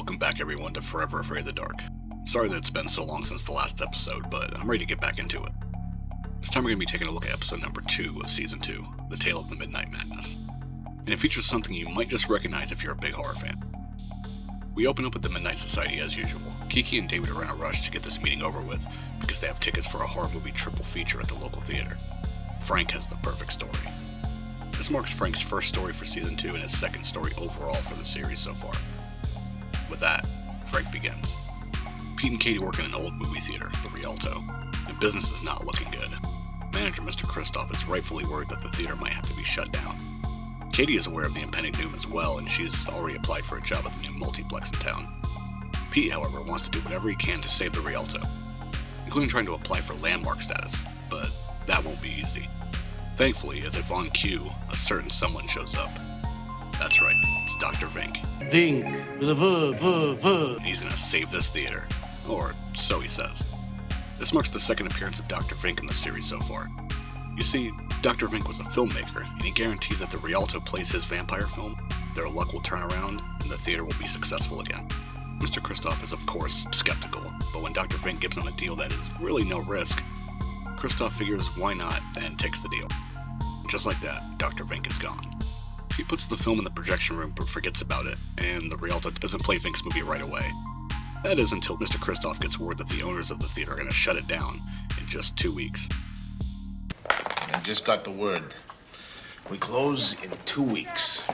Welcome back everyone to Forever Afraid of the Dark. Sorry that it's been so long since the last episode, but I'm ready to get back into it. This time we're going to be taking a look at episode number 2 of Season 2, The Tale of the Midnight Madness. And it features something you might just recognize if you're a big horror fan. We open up with the Midnight Society as usual. Kiki and David are in a rush to get this meeting over with because they have tickets for a horror movie triple feature at the local theater. Frank has the perfect story. This marks Frank's first story for Season 2 and his second story overall for the series so far. With that, Frank begins. Pete and Katie work in an old movie theater, the Rialto, and business is not looking good. Manager Mr. Kristoff is rightfully worried that the theater might have to be shut down. Katie is aware of the impending doom as well, and she's already applied for a job at the new multiplex in town. Pete, however, wants to do whatever he can to save the Rialto, including trying to apply for landmark status, but that won't be easy. Thankfully, as if on cue, a certain someone shows up. That's right, it's Dr. Vink. Vink, with a v. And he's gonna save this theater. Or so he says. This marks the second appearance of Dr. Vink in the series so far. You see, Dr. Vink was a filmmaker, and he guarantees that the Rialto plays his vampire film, their luck will turn around, and the theater will be successful again. Mr. Kristoff is of course skeptical, but when Dr. Vink gives him a deal that is really no risk, Kristoff figures why not and takes the deal. Just like that, Dr. Vink is gone. He puts the film in the projection room but forgets about it, and the Rialto doesn't play Vink's movie right away. That is until Mr. Kristoff gets word that the owners of the theater are going to shut it down in just 2 weeks. I just got the word. We close in 2 weeks.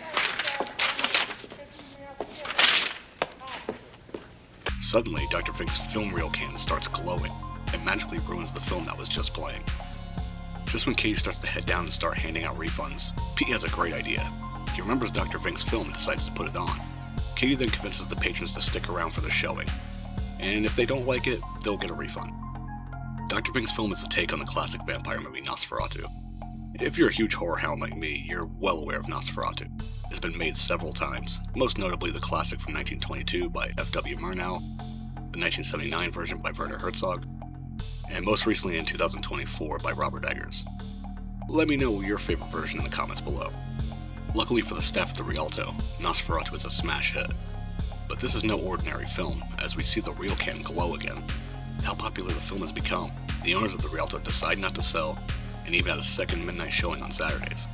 Suddenly, Dr. Vink's film reel can starts glowing and magically ruins the film that was just playing. Just when Katie starts to head down and start handing out refunds, Pete has a great idea. He remembers Dr. Vink's film and decides to put it on. Katie then convinces the patrons to stick around for the showing, and if they don't like it, they'll get a refund. Dr. Vink's film is a take on the classic vampire movie Nosferatu. If you're a huge horror hound like me, you're well aware of Nosferatu. It's been made several times, most notably the classic from 1922 by F.W. Murnau, the 1979 version by Werner Herzog, and most recently in 2024 by Robert Eggers. Let me know your favorite version in the comments below. Luckily for the staff at the Rialto, Nosferatu is a smash hit. But this is no ordinary film, as we see the reel can glow again. With how popular the film has become, the owners of the Rialto decide not to sell, and even had a second midnight showing on Saturdays.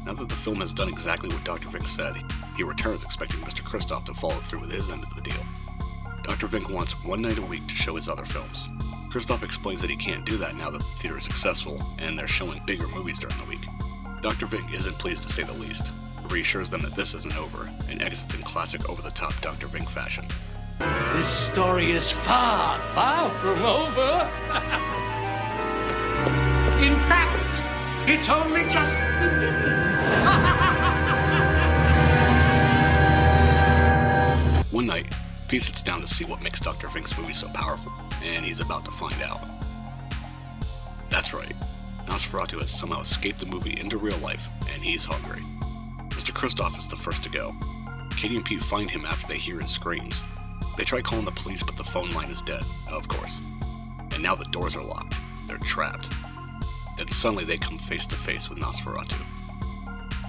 Now that the film has done exactly what Dr. Vink said, he returns expecting Mr. Kristoff to follow through with his end of the deal. Dr. Vink wants one night a week to show his other films. Kristoff explains that he can't do that now that the theater is successful, and they're showing bigger movies during the week. Dr. Vink isn't pleased to say the least, but reassures them that this isn't over, and exits in classic over-the-top Dr. Vink fashion. This story is far, far from over. In fact, it's only just beginning. One night, Pete sits down to see what makes Dr. Vink's movie so powerful, and he's about to find out. That's right, Nosferatu has somehow escaped the movie into real life, and he's hungry. Mr. Kristoff is the first to go. Katie and Pete find him after they hear his screams. They try calling the police, but the phone line is dead, of course. And now the doors are locked. They're trapped. Then suddenly they come face to face with Nosferatu.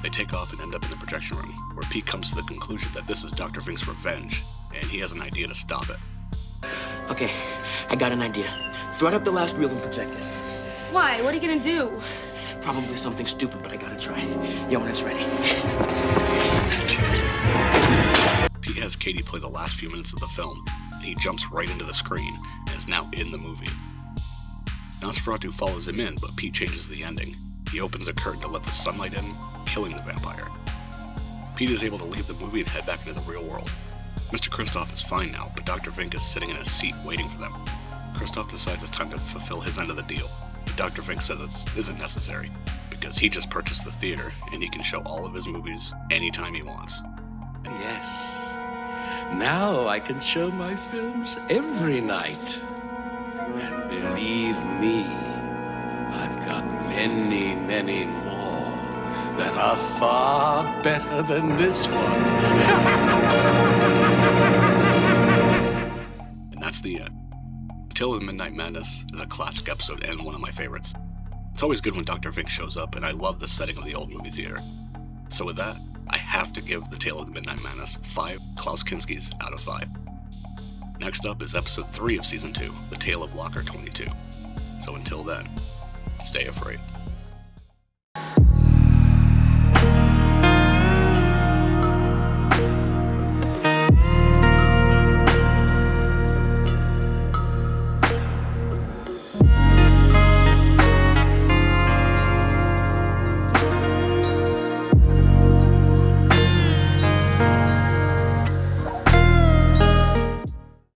They take off and end up in the projection room, where Pete comes to the conclusion that this is Dr. Vink's revenge, and he has an idea to stop it. Okay, I got an idea. Throw up the last reel and project it. Why? What are you gonna do? Probably something stupid, but I gotta try. Yeah, when it's ready. Pete has Katie play the last few minutes of the film, and he jumps right into the screen and is now in the movie. Nosferatu follows him in, but Pete changes the ending. He opens a curtain to let the sunlight in, killing the vampire. Pete is able to leave the movie and head back into the real world. Mr. Kristoff is fine now, but Dr. Vink is sitting in his seat waiting for them. Kristoff decides it's time to fulfill his end of the deal, but Dr. Vink says this isn't necessary, because he just purchased the theater, and he can show all of his movies anytime he wants. Yes. Now I can show my films every night. And believe me, I've got many, many more that are far better than this one. And that's the end. The Tale of the Midnight Madness is a classic episode and one of my favorites. It's always good when Dr. Vink shows up, and I love the setting of the old movie theater. So with that, I have to give The Tale of the Midnight Menace 5 Klaus Kinskis out of 5. Next up is episode 3 of season 2, The Tale of Locker 22. So until then, stay afraid.